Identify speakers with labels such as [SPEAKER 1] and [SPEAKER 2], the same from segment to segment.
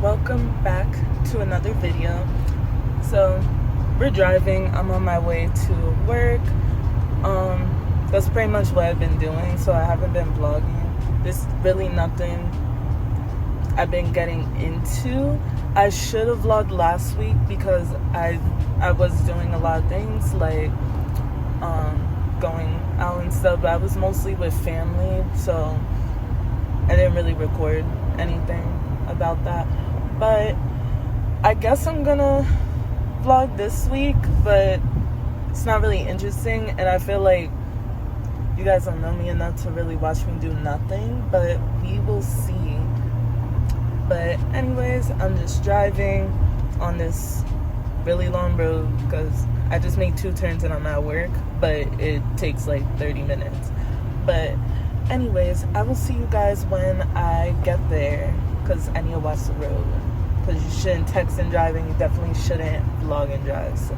[SPEAKER 1] Welcome back to another video. So we're driving. I'm on my way to work. That's pretty much what I've been doing, so I haven't been vlogging. There's really nothing I've been getting into. I should have vlogged last week because I was doing a lot of things like going out and stuff, but I was mostly with family, so I didn't really record anything about that. But I guess I'm gonna vlog this week, but it's not really interesting, and I feel like you guys don't know me enough to really watch me do nothing, but we will see. But anyways, I'm just driving on this really long road because I just made 2 turns and I'm at work, but it takes like 30 minutes. But anyways, I will see you guys when I get there because I need to watch the road. Because you shouldn't text and drive, and you definitely shouldn't vlog and drive. So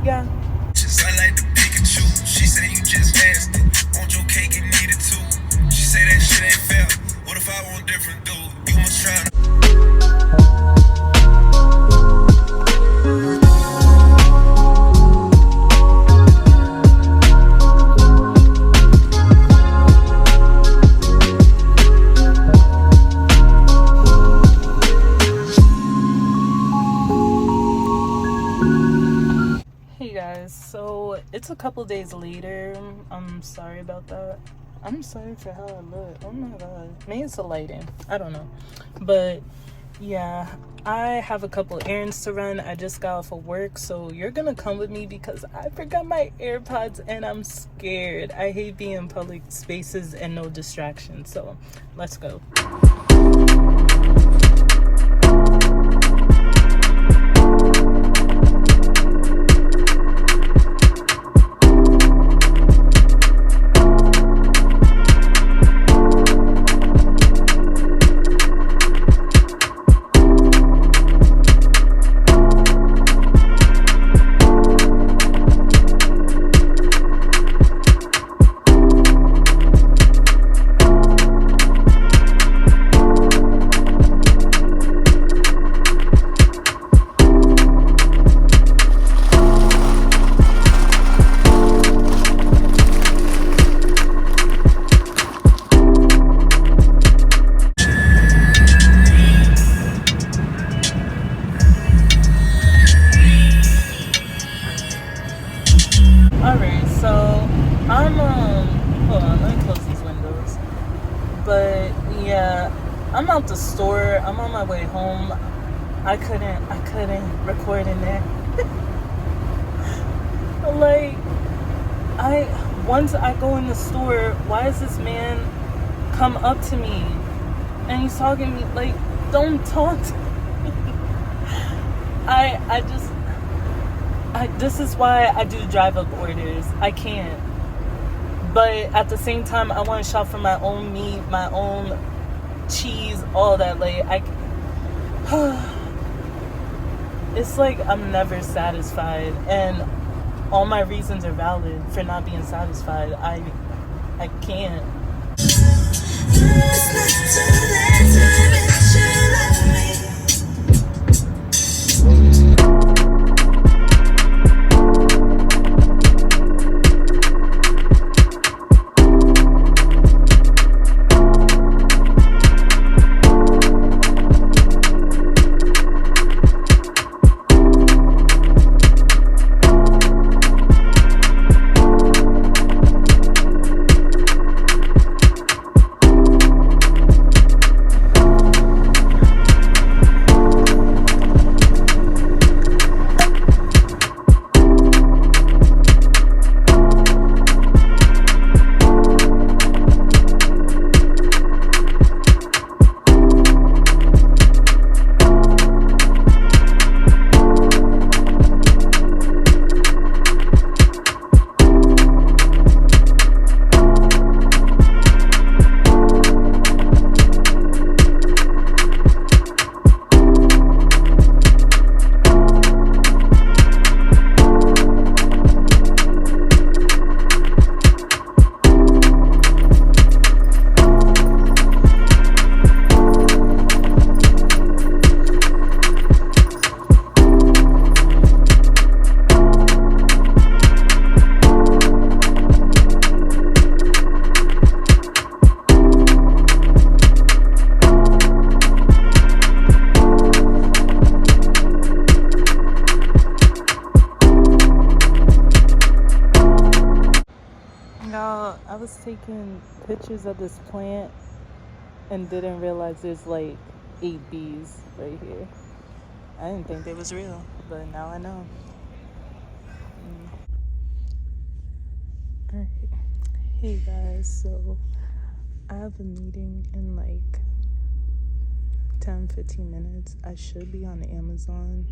[SPEAKER 1] yeah.
[SPEAKER 2] I like the Pikachu. She said you just nasty. Want your cake and need it too. She said that shit ain't fair. What if I want different dude? You must try to.
[SPEAKER 1] Hey guys, so it's a couple days later. I'm sorry about that. I'm sorry for how I look. Oh my god. Maybe it's the lighting. I don't know. But yeah, I have a couple errands to run. I just got off of work, so you're gonna come with me because I forgot my AirPods and I'm scared. I hate being in public spaces and no distractions. So let's go. Alright, so I'm hold on, let me close these windows. But yeah, I'm out the store. I'm on my way home. I couldn't record in there. Like, once I go in the store, why does this man come up to me and he's talking to me like, don't talk to me. This is why I do drive up orders. I can't. But at the same time, I want to shop for my own meat, my own cheese, all that. Like, it's like I'm never satisfied, and all my reasons are valid for not being satisfied. I can't.
[SPEAKER 2] It's not too late to admit you love me.
[SPEAKER 1] taking pictures of this plant and didn't realize there's like 8 bees right here. I didn't think they was real, but now I know. Alright. Hey guys, so I have a meeting in like 10-15 minutes. I should be on Amazon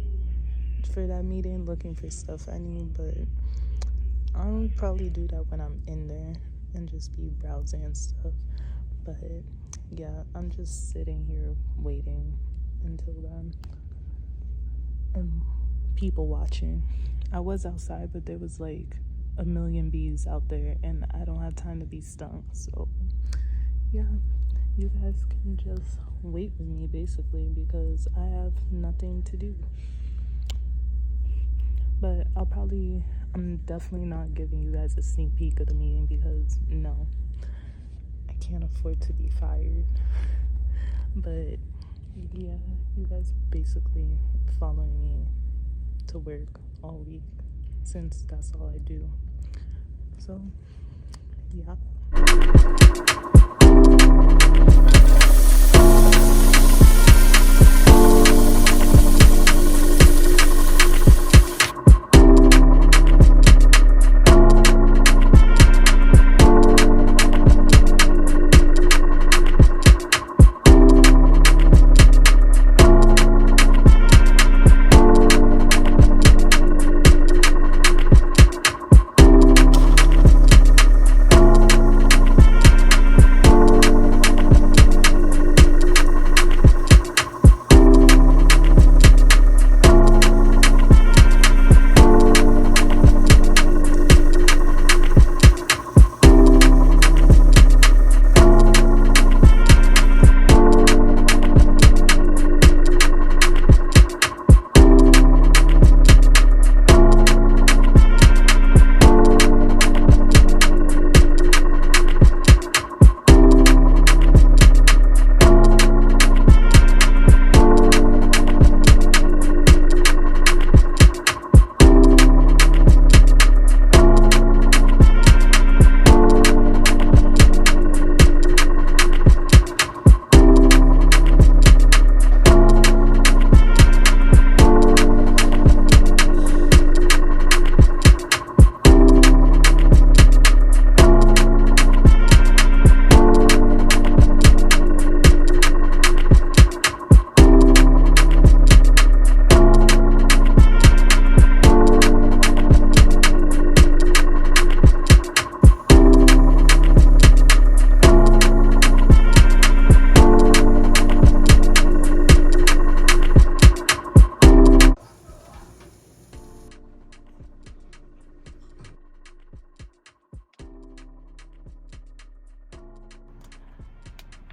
[SPEAKER 1] for that meeting looking for stuff I need, but I'll probably do that when I'm in there and just be browsing and stuff. But yeah, I'm just sitting here waiting until then and people watching. I was outside, but there was like a million bees out there and I don't have time to be stung, so yeah, you guys can just wait with me basically because I have nothing to do. But I'm definitely not giving you guys a sneak peek of the meeting because no, I can't afford to be fired. But yeah, you guys basically following me to work all week since that's all I do. So yeah.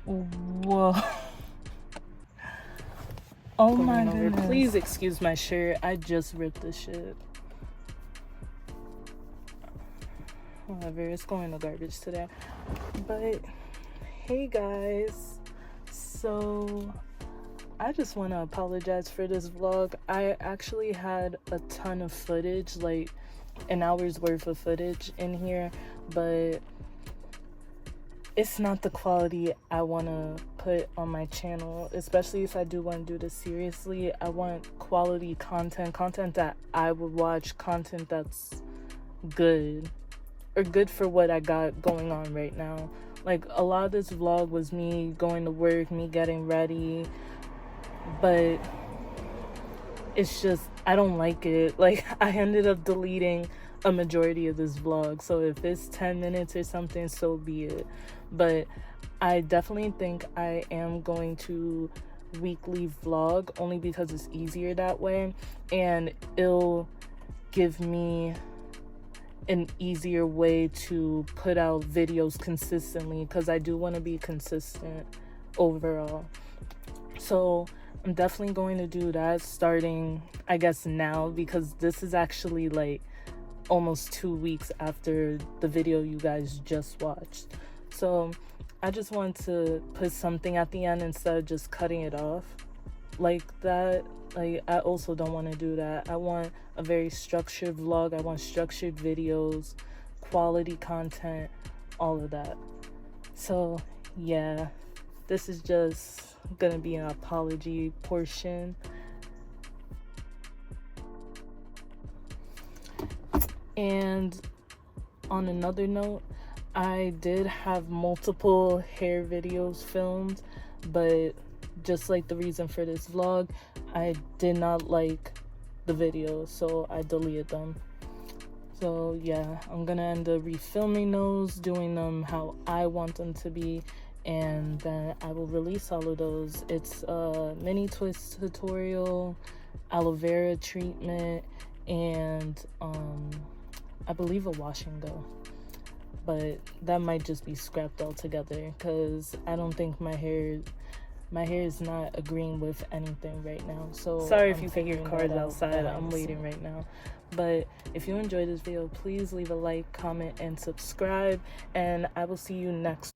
[SPEAKER 1] Whoa. Oh my goodness. Please excuse my shirt. I just ripped this shit. Whatever, it's going to garbage today. But hey guys. So I just want to apologize for this vlog. I actually had a ton of footage, like an hour's worth of footage in here, but it's not the quality I want to put on my channel, especially if I do want to do this seriously. I want quality content that I would watch, content that's good or good for what I got going on right now. Like a lot of this vlog was me going to work, me getting ready, but it's just I don't like it. Like I ended up deleting a majority of this vlog, so if it's 10 minutes or something, so be it. But I definitely think I am going to weekly vlog only because it's easier that way, and it'll give me an easier way to put out videos consistently because I do want to be consistent overall. So I'm definitely going to do that starting, I guess, now, because this is actually like almost 2 weeks after the video you guys just watched. So I just want to put something at the end instead of just cutting it off like that. Like I also don't want to do that. I want a very structured vlog. I want structured videos, quality content all of that. So yeah, this is just gonna be an apology portion. And on another note, I did have multiple hair videos filmed, but just like the reason for this vlog, I did not like the videos, so I deleted them. So yeah, I'm gonna end up refilming those, doing them how I want them to be, and then I will release all of those. It's a mini twist tutorial, aloe vera treatment, and I believe a wash and go. But that might just be scrapped altogether because I don't think my hair is not agreeing with anything right now. So sorry if you can hear cars outside. I'm waiting right now. But if you enjoyed this video, please leave a like, comment, and subscribe, and I will see you next